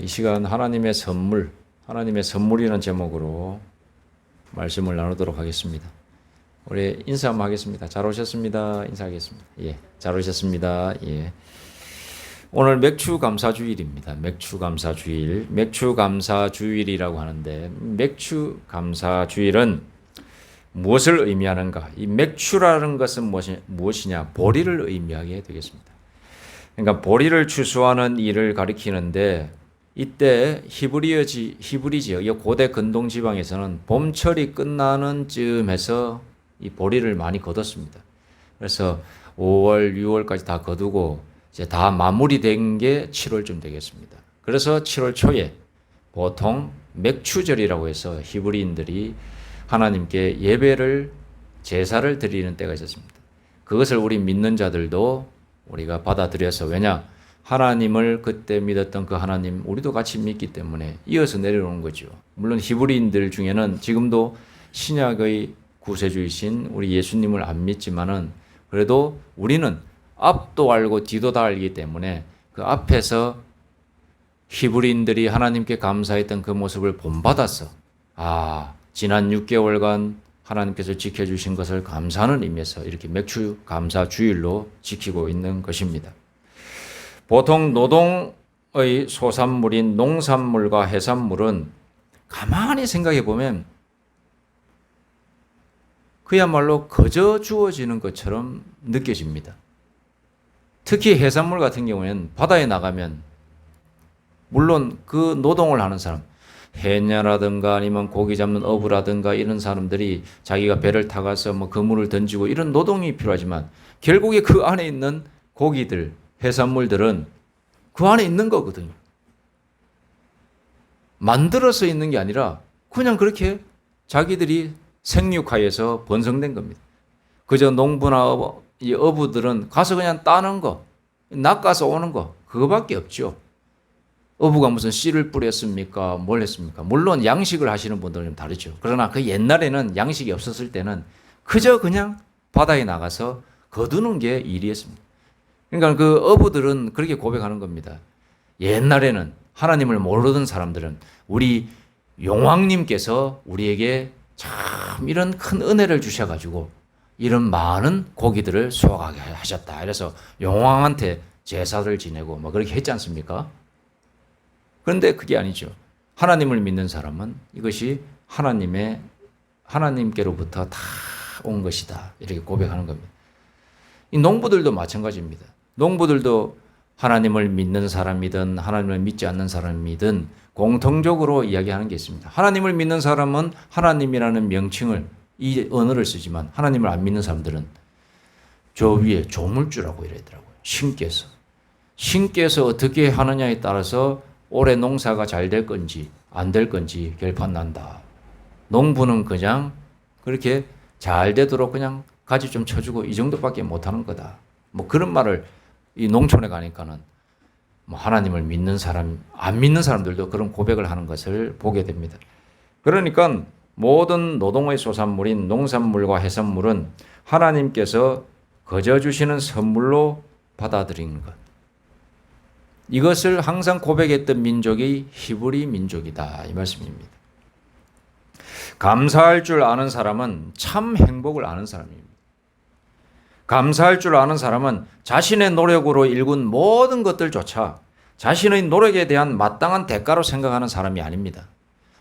이 시간 하나님의 선물이라는 제목으로 말씀을 나누도록 하겠습니다. 우리 인사 한번 하겠습니다. 잘 오셨습니다. 인사하겠습니다. 예, 잘 오셨습니다. 예. 오늘 맥추감사주일입니다. 맥추감사주일이라고 하는데, 맥추감사주일은 무엇을 의미하는가? 이 맥추라는 것은 무엇이냐? 보리를 의미하게 되겠습니다. 그러니까 보리를 추수하는 일을 가리키는데, 이때 히브리 지역, 이 고대 근동 지방에서는 봄철이 끝나는 쯤에서 이 보리를 많이 거뒀습니다. 그래서 5월, 6월까지 다 거두고 이제 다 마무리된 게 7월쯤 되겠습니다. 그래서 7월 초에 보통 맥추절이라고 해서 히브리인들이 하나님께 예배를, 제사를 드리는 때가 있었습니다. 그것을 우리 믿는 자들도 우리가 받아들여서, 왜냐? 하나님을 그때 믿었던 그 하나님 우리도 같이 믿기 때문에 이어서 내려오는 거죠. 물론 히브리인들 중에는 지금도 신약의 구세주이신 우리 예수님을 안 믿지만은 그래도 우리는 앞도 알고 뒤도 다 알기 때문에 그 앞에서 히브리인들이 하나님께 감사했던 그 모습을 본받아서, 지난 6개월간 하나님께서 지켜주신 것을 감사하는 의미에서 이렇게 맥추 감사 주일로 지키고 있는 것입니다. 보통 노동의 소산물인 농산물과 해산물은 가만히 생각해 보면 그야말로 거저 주어지는 것처럼 느껴집니다. 특히 해산물 같은 경우에는 바다에 나가면 물론 그 노동을 하는 사람, 해녀라든가 아니면 고기 잡는 어부라든가 이런 사람들이 자기가 배를 타가서 뭐 그물을 던지고 이런 노동이 필요하지만 결국에 그 안에 있는 고기들, 해산물들은 그 안에 있는 거거든요. 만들어서 있는 게 아니라 그냥 그렇게 자기들이 생육하여서 번성된 겁니다. 그저 농부나 어부들은 가서 그냥 따는 거, 낚아서 오는 거, 그거밖에 없죠. 어부가 무슨 씨를 뿌렸습니까? 뭘 했습니까? 물론 양식을 하시는 분들은 좀 다르죠. 그러나 그 옛날에는 양식이 없었을 때는 그저 그냥 바다에 나가서 거두는 게 일이었습니다. 그러니까 그 어부들은 그렇게 고백하는 겁니다. 옛날에는 하나님을 모르던 사람들은 우리 용왕님께서 우리에게 참 이런 큰 은혜를 주셔가지고 이런 많은 고기들을 수확하게 하셨다. 그래서 용왕한테 제사를 지내고 뭐 그렇게 했지 않습니까? 그런데 그게 아니죠. 하나님을 믿는 사람은 이것이 하나님께로부터 다 온 것이다. 이렇게 고백하는 겁니다. 이 농부들도 마찬가지입니다. 농부들도 하나님을 믿는 사람이든 하나님을 믿지 않는 사람이든 공통적으로 이야기하는 게 있습니다. 하나님을 믿는 사람은 하나님이라는 명칭을, 이 언어를 쓰지만 하나님을 안 믿는 사람들은 저 위에 조물주라고 이러더라고요. 신께서 어떻게 하느냐에 따라서 올해 농사가 잘 될 건지 안 될 건지 결판난다. 농부는 그냥 그렇게 잘 되도록 그냥 가지 좀 쳐주고 이 정도밖에 못하는 거다. 뭐 그런 말을 이 농촌에 가니까는 뭐 하나님을 믿는 사람, 안 믿는 사람들도 그런 고백을 하는 것을 보게 됩니다. 그러니까 모든 노동의 소산물인 농산물과 해산물은 하나님께서 거저 주시는 선물로 받아들이는 것. 이것을 항상 고백했던 민족이 히브리 민족이다. 이 말씀입니다. 감사할 줄 아는 사람은 참 행복을 아는 사람입니다. 감사할 줄 아는 사람은 자신의 노력으로 일군 모든 것들조차 자신의 노력에 대한 마땅한 대가로 생각하는 사람이 아닙니다.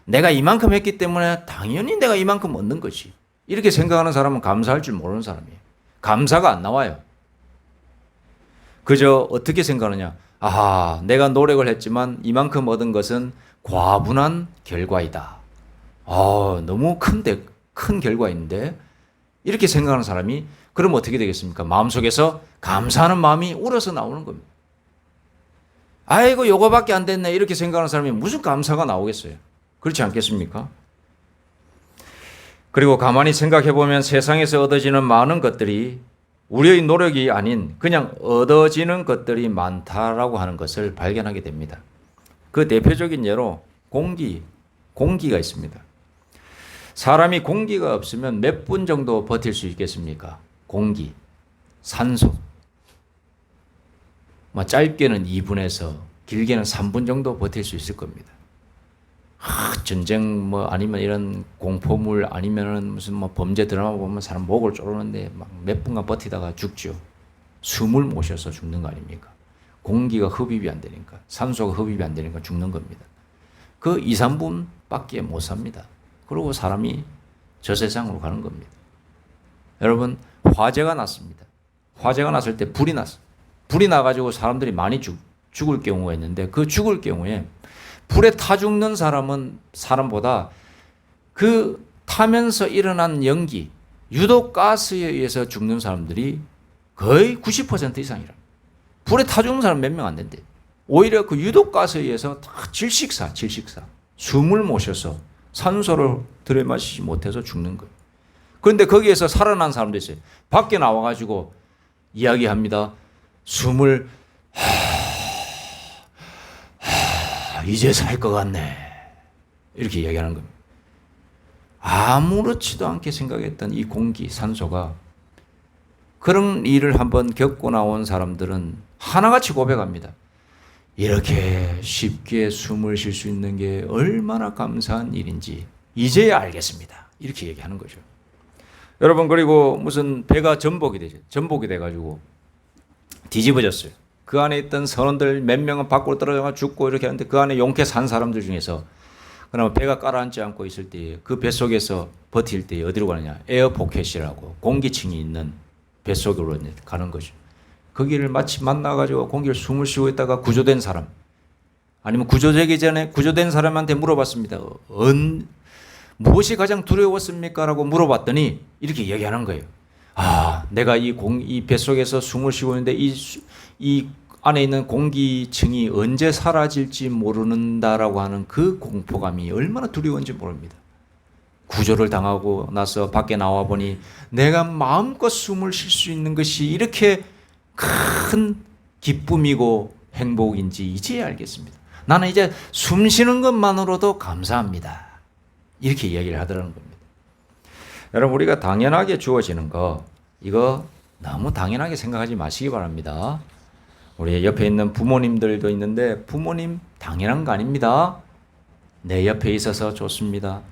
내가 이만큼 했기 때문에 당연히 내가 이만큼 얻는 거지. 이렇게 생각하는 사람은 감사할 줄 모르는 사람이에요. 감사가 안 나와요. 그저 어떻게 생각하느냐. 내가 노력을 했지만 이만큼 얻은 것은 과분한 결과이다. 너무 큰 결과인데 이렇게 생각하는 사람이 그럼 어떻게 되겠습니까? 마음속에서 감사하는 마음이 우러서 나오는 겁니다. 아이고 요거밖에 안 됐네 이렇게 생각하는 사람이 무슨 감사가 나오겠어요? 그렇지 않겠습니까? 그리고 가만히 생각해 보면 세상에서 얻어지는 많은 것들이 우리의 노력이 아닌 그냥 얻어지는 것들이 많다라고 하는 것을 발견하게 됩니다. 그 대표적인 예로 공기가 있습니다. 사람이 공기가 없으면 몇 분 정도 버틸 수 있겠습니까? 산소. 짧게는 2분에서 길게는 3분 정도 버틸 수 있을 겁니다. 전쟁 뭐 아니면 이런 공포물 아니면은 무슨 뭐 범죄 드라마 보면 사람 목을 조르는데 막 몇 분간 버티다가 죽죠. 숨을 못 쉬어서 죽는 거 아닙니까? 공기가 흡입이 안 되니까, 산소가 흡입이 안 되니까 죽는 겁니다. 그 2, 3분밖에 못 삽니다. 그리고 사람이 저 세상으로 가는 겁니다. 여러분, 화재가 났습니다. 화재가 났을 때 불이 났어요. 불이 나가지고 사람들이 많이 죽을 경우가 있는데, 그 죽을 경우에 불에 타 죽는 사람보다 그 타면서 일어난 연기, 유독가스에 의해서 죽는 사람들이 거의 90% 이상이라. 불에 타 죽는 사람 몇 명 안 된대. 오히려 그 유독가스에 의해서 다 질식사. 숨을 못 쉬어서 산소를 들이마시지 못해서 죽는 거예요. 그런데 거기에서 살아난 사람도 있어요. 밖에 나와가지고 이야기합니다. 숨을 이제 살 것 같네. 이렇게 이야기하는 겁니다. 아무렇지도 않게 생각했던 이 공기, 산소가 그런 일을 한번 겪고 나온 사람들은 하나같이 고백합니다. 이렇게 쉽게 숨을 쉴 수 있는 게 얼마나 감사한 일인지 이제야 알겠습니다. 이렇게 얘기하는 거죠. 여러분, 그리고 무슨 배가 전복이 되죠. 전복이 돼가지고 뒤집어졌어요. 그 안에 있던 선원들 몇 명은 밖으로 떨어져가 죽고 이렇게 하는데 그 안에 용케 산 사람들 중에서 그나마 배가 가라앉지 않고 있을 때 그 뱃속에서 버틸 때 어디로 가느냐. 에어포켓이라고 공기층이 있는 뱃속으로 가는 거죠. 거기를 마치 만나가지고 공기를 숨을 쉬고 있다가 구조된 사람 아니면 구조되기 전에 구조된 사람한테 물어봤습니다. 무엇이 가장 두려웠습니까? 라고 물어봤더니 이렇게 얘기하는 거예요. 내가 이 뱃속에서 숨을 쉬고 있는데 이 안에 있는 공기층이 언제 사라질지 모른다라고 하는 그 공포감이 얼마나 두려운지 모릅니다. 구조를 당하고 나서 밖에 나와 보니 내가 마음껏 숨을 쉴 수 있는 것이 이렇게 큰 기쁨이고 행복인지 이제야 알겠습니다. 나는 이제 숨 쉬는 것만으로도 감사합니다. 이렇게 이야기를 하더라는 겁니다. 여러분, 우리가 당연하게 주어지는 거 이거 너무 당연하게 생각하지 마시기 바랍니다. 우리 옆에 있는 부모님들도 있는데 부모님 당연한 거 아닙니다. 내 옆에 있어서 좋습니다.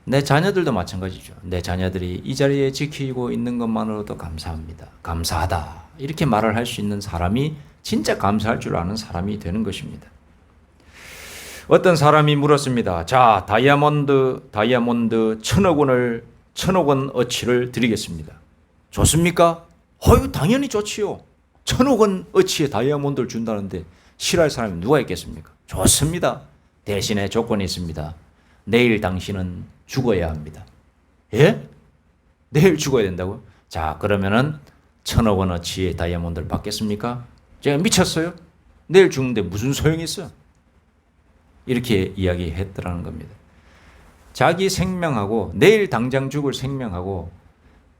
내 자녀들도 마찬가지죠. 내 자녀들이 이 자리에 지키고 있는 것만으로도 감사합니다. 감사하다. 이렇게 말을 할 수 있는 사람이 진짜 감사할 줄 아는 사람이 되는 것입니다. 어떤 사람이 물었습니다. 자, 다이아몬드 1,000억 원 어치를 드리겠습니다. 좋습니까? 당연히 좋지요. 1,000억 원 어치의 다이아몬드를 준다는데 싫어할 사람이 누가 있겠습니까? 좋습니다. 대신에 조건이 있습니다. 내일 당신은 죽어야 합니다. 예? 내일 죽어야 된다고요? 자, 그러면은 1,000억 원어치의 다이아몬드를 받겠습니까? 제가 미쳤어요? 내일 죽는데 무슨 소용이 있어? 이렇게 이야기했더라는 겁니다. 자기 생명하고 내일 당장 죽을 생명하고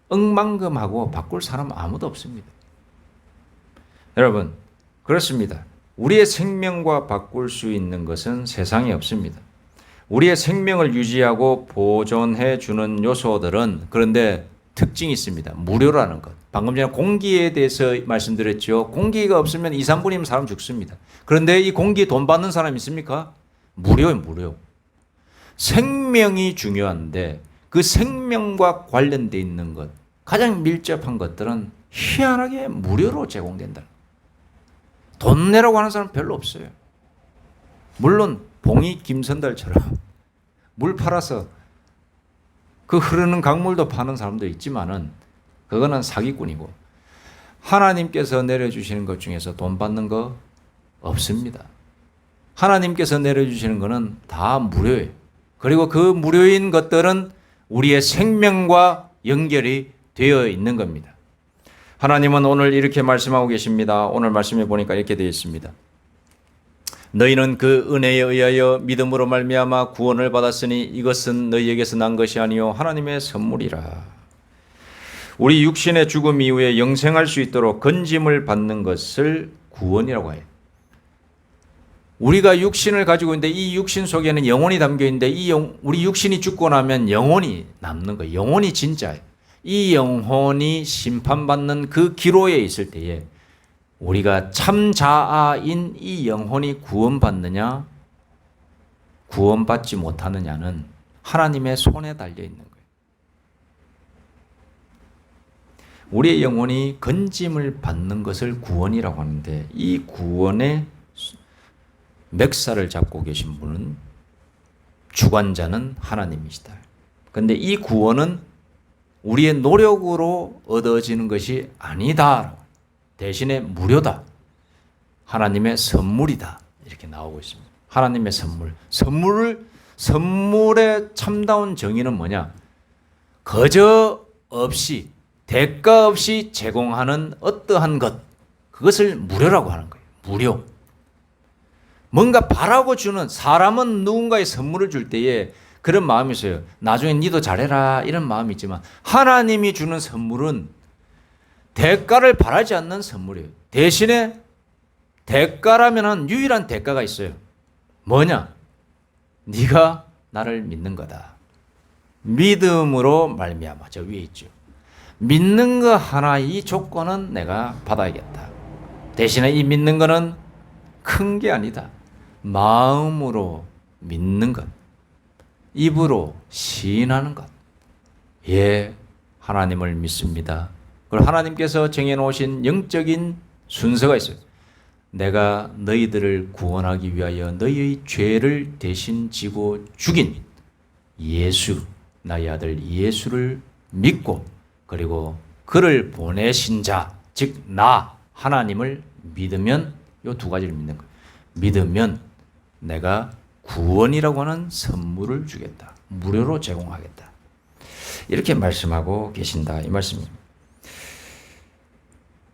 억만금하고 바꿀 사람 아무도 없습니다. 여러분, 그렇습니다. 우리의 생명과 바꿀 수 있는 것은 세상에 없습니다. 우리의 생명을 유지하고 보존해 주는 요소들은 그런데 특징이 있습니다. 무료라는 것. 방금 전에 공기에 대해서 말씀드렸죠. 공기가 없으면 2, 3분이면 사람 죽습니다. 그런데 이 공기 돈 받는 사람 있습니까? 무료예요, 무료. 생명이 중요한데 그 생명과 관련돼 있는 것, 가장 밀접한 것들은 희한하게 무료로 제공된다. 돈 내라고 하는 사람 별로 없어요. 물론 봉이 김선달처럼 물 팔아서 그 흐르는 강물도 파는 사람도 있지만은 그거는 사기꾼이고 하나님께서 내려주시는 것 중에서 돈 받는 거 없습니다. 하나님께서 내려주시는 거는 다 무료예요. 그리고 그 무료인 것들은 우리의 생명과 연결이 되어 있는 겁니다. 하나님은 오늘 이렇게 말씀하고 계십니다. 오늘 말씀해 보니까 이렇게 되어 있습니다. 너희는 그 은혜에 의하여 믿음으로 말미암아 구원을 받았으니 이것은 너희에게서 난 것이 아니요 하나님의 선물이라. 우리 육신의 죽음 이후에 영생할 수 있도록 건짐을 받는 것을 구원이라고 해요. 우리가 육신을 가지고 있는데 이 육신 속에는 영혼이 담겨 있는데 우리 육신이 죽고 나면 영혼이 남는 거예요. 영혼이 진짜예요. 이 영혼이 심판받는 그 기로에 있을 때에 우리가 참 자아인 이 영혼이 구원받느냐, 구원받지 못하느냐는 하나님의 손에 달려 있는 거예요. 우리의 영혼이 건짐을 받는 것을 구원이라고 하는데, 이 구원의 맥살을 잡고 계신 분은, 주관자는 하나님이시다. 그런데 이 구원은 우리의 노력으로 얻어지는 것이 아니다. 대신에 무료다. 하나님의 선물이다. 이렇게 나오고 있습니다. 하나님의 선물. 선물의 참다운 정의는 뭐냐? 거저 없이, 대가 없이 제공하는 어떠한 것, 그것을 무료라고 하는 거예요. 무료. 뭔가 바라고 주는, 사람은 누군가의 선물을 줄 때에 그런 마음이 있어요. 나중에 니도 잘해라, 이런 마음이 있지만, 하나님이 주는 선물은 대가를 바라지 않는 선물이에요. 대신에 대가라면 유일한 대가가 있어요. 뭐냐? 네가 나를 믿는 거다. 믿음으로 말미암아. 저 위에 있죠. 믿는 거 하나, 이 조건은 내가 받아야겠다. 대신에 이 믿는 거는 큰 게 아니다. 마음으로 믿는 것, 입으로 시인하는 것. 예, 하나님을 믿습니다. 그리고 하나님께서 정해놓으신 영적인 순서가 있어요. 내가 너희들을 구원하기 위하여 너희의 죄를 대신 지고 죽인 예수, 나의 아들 예수를 믿고, 그리고 그를 보내신 자, 즉 나 하나님을 믿으면, 이 두 가지를 믿는 거예요. 믿으면 내가 구원이라고 하는 선물을 주겠다. 무료로 제공하겠다. 이렇게 말씀하고 계신다, 이 말씀입니다.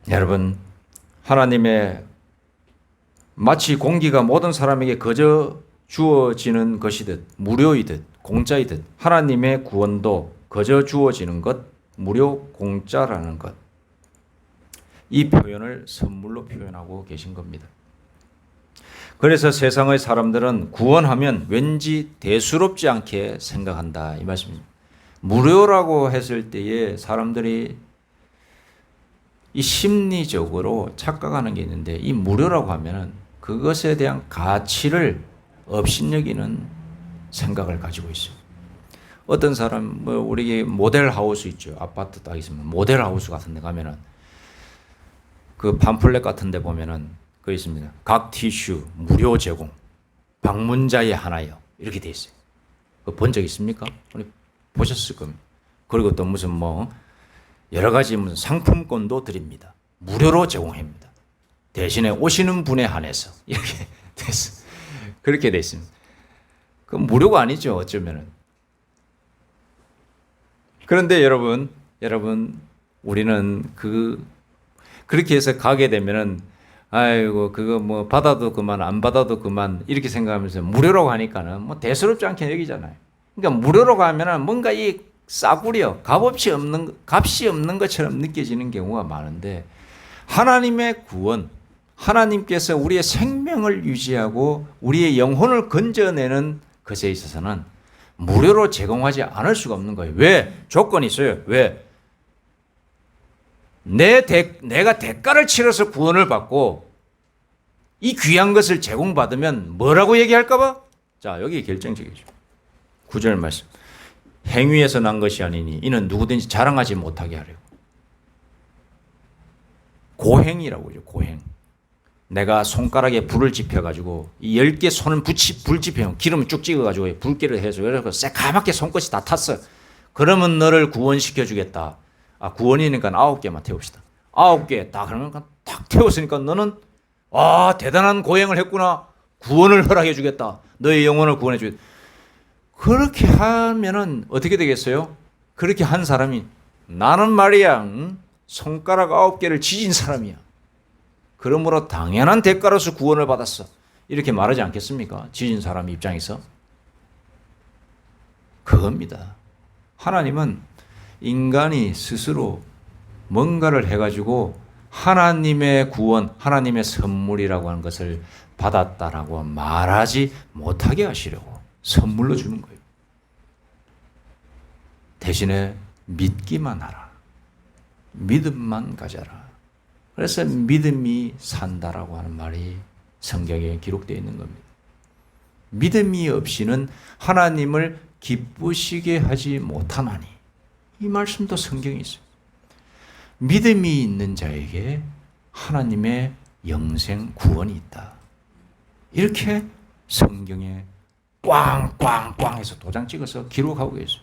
여러분, 하나님의 마치 공기가 모든 사람에게 거저 주어지는 것이듯, 무료이듯, 공짜이듯, 하나님의 구원도 거저 주어지는 것, 무료, 공짜라는 것, 이 표현을 선물로 표현하고 계신 겁니다. 그래서 세상의 사람들은 구원하면 왠지 대수롭지 않게 생각한다, 이 말씀입니다. 무료라고 했을 때에 사람들이 이 심리적으로 착각하는 게 있는데, 이 무료라고 하면은 그것에 대한 가치를 업신여기는 생각을 가지고 있어요. 어떤 사람, 우리 모델 하우스 있죠. 아파트 딱 있으면 모델 하우스 같은 데 가면은 그 팜플렛 같은 데 보면은 그 있습니다. 각 티슈 무료 제공, 방문자의 하나요, 이렇게 돼 있어요. 본 적 있습니까? 보셨을 겁니다. 그리고 또 무슨 여러 가지 무슨 상품권도 드립니다. 무료로 제공합니다. 대신에 오시는 분에 한해서 이렇게 됐어. 그렇게 돼 있습니다. 그 무료가 아니죠, 어쩌면은. 그런데 여러분, 우리는 그렇게 해서 가게 되면은, 아이고, 그거 받아도 그만, 안 받아도 그만, 이렇게 생각하면서 무료라고 하니까는 대수롭지 않게 여기잖아요. 그러니까 무료로 가면은 뭔가 이 싸구려, 값이 없는 것처럼 느껴지는 경우가 많은데, 하나님의 구원, 하나님께서 우리의 생명을 유지하고 우리의 영혼을 건져내는 것에 있어서는 무료로 제공하지 않을 수가 없는 거예요. 왜? 조건이 있어요. 왜? 내가 대가를 치러서 구원을 받고 이 귀한 것을 제공받으면 뭐라고 얘기할까봐? 자, 여기 결정적이죠. 9절 말씀. 행위에서 난 것이 아니니 이는 누구든지 자랑하지 못하게 하려고. 고행이라고 하죠. 고행. 내가 손가락에 불을 지펴가지고 이 10개 손을 불 지펴면 기름을 쭉 찍어가지고 불길을 해서 이렇게 새까맣게 손끝이 다 탔어. 그러면 너를 구원시켜 주겠다. 구원이니까 9개만 태웁시다. 9개 딱 그러면 딱 태웠으니까 너는 대단한 고행을 했구나. 구원을 허락해 주겠다. 너의 영혼을 구원해 주겠다. 그렇게 하면은 어떻게 되겠어요? 그렇게 한 사람이 나는 말이야 손가락 9개를 지진 사람이야. 그러므로 당연한 대가로서 구원을 받았어. 이렇게 말하지 않겠습니까? 지진 사람 입장에서. 그겁니다. 하나님은 인간이 스스로 뭔가를 해가지고 하나님의 구원, 하나님의 선물이라고 하는 것을 받았다라고 말하지 못하게 하시려고 선물로 주는 거예요. 대신에 믿기만 하라. 믿음만 가져라. 그래서 믿음이 산다라고 하는 말이 성경에 기록되어 있는 겁니다. 믿음이 없이는 하나님을 기쁘시게 하지 못하나니, 이 말씀도 성경에 있어요. 믿음이 있는 자에게 하나님의 영생 구원이 있다. 이렇게 성경에 꽝꽝꽝 해서 도장 찍어서 기록하고 계세요.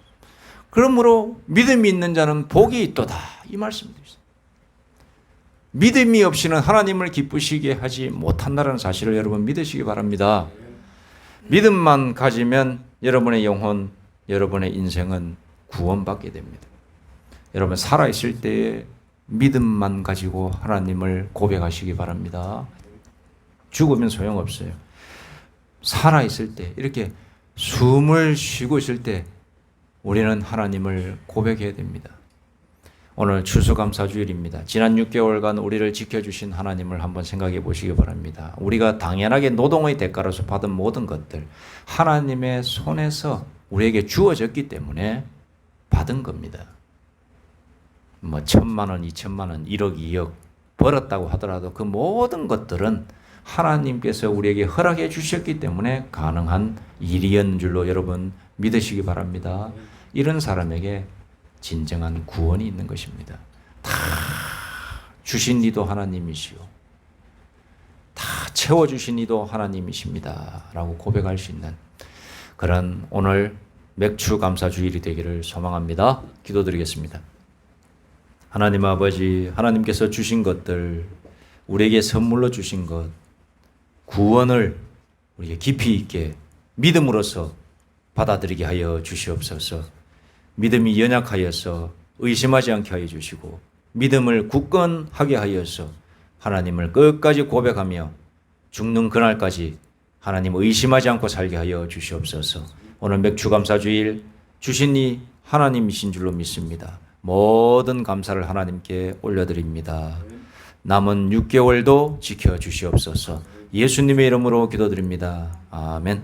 그러므로 믿음이 있는 자는 복이 있도다, 이 말씀도 있어요. 믿음이 없이는 하나님을 기쁘시게 하지 못한다는 사실을 여러분 믿으시기 바랍니다. 믿음만 가지면 여러분의 영혼, 여러분의 인생은 구원받게 됩니다. 여러분 살아있을 때에 믿음만 가지고 하나님을 고백하시기 바랍니다. 죽으면 소용없어요. 살아있을 때, 이렇게 숨을 쉬고 있을 때 우리는 하나님을 고백해야 됩니다. 오늘 추수감사주일입니다. 지난 6개월간 우리를 지켜주신 하나님을 한번 생각해 보시기 바랍니다. 우리가 당연하게 노동의 대가로서 받은 모든 것들, 하나님의 손에서 우리에게 주어졌기 때문에 받은 겁니다. 뭐 1,000만 원, 2,000만 원, 1억, 2억 벌었다고 하더라도 그 모든 것들은 하나님께서 우리에게 허락해 주셨기 때문에 가능한 일이었는 줄로 여러분 믿으시기 바랍니다. 이런 사람에게 진정한 구원이 있는 것입니다. 다 주신 이도 하나님이시오, 다 채워주신 이도 하나님이십니다 라고 고백할 수 있는 그런 오늘 맥주 감사 주일이 되기를 소망합니다. 기도드리겠습니다. 하나님 아버지, 하나님께서 주신 것들, 우리에게 선물로 주신 것, 구원을 우리에게 깊이 있게 믿음으로써 받아들이게 하여 주시옵소서. 믿음이 연약하여서 의심하지 않게 하여 주시고, 믿음을 굳건하게 하여서 하나님을 끝까지 고백하며 죽는 그날까지 하나님 의심하지 않고 살게 하여 주시옵소서. 오늘 맥주감사주일 주신 이 하나님이신 줄로 믿습니다. 모든 감사를 하나님께 올려드립니다. 남은 6개월도 지켜주시옵소서. 예수님의 이름으로 기도드립니다. 아멘.